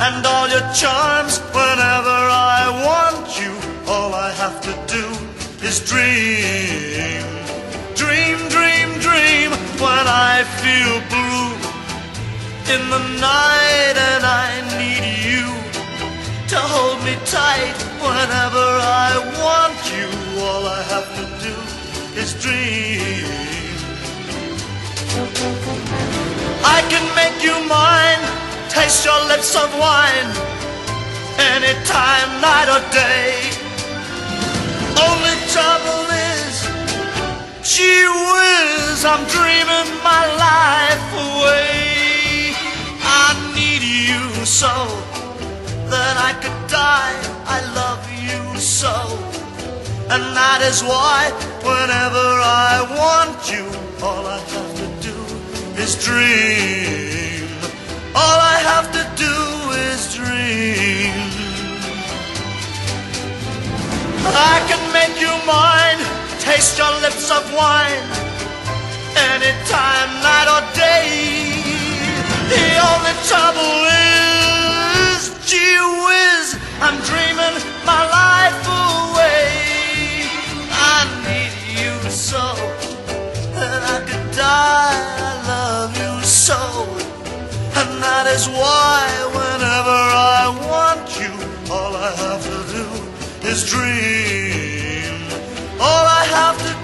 and all your charms. Whenever I want you, all I have to do is dream. Dream, dream, dream. When I feel blue in the night and I need you to hold me tight. Whenever I want you, all I have to do is dream. I can make you mine, taste your lips of wine, anytime, night or day. Only trouble is, gee whiz, I'm dreaming my life away. I need you so that I could die. I love you so, and that is why whenever I want you, all I have to do is dream. All I have to do is dream. I can make you mine, taste your lips of wine, anytime, night or day. The only trouble is, gee whiz, I'm dreaming my life away. I need you so that I could die. I love you so, and that is why whenever I want you, all I have to do is dream. All I have to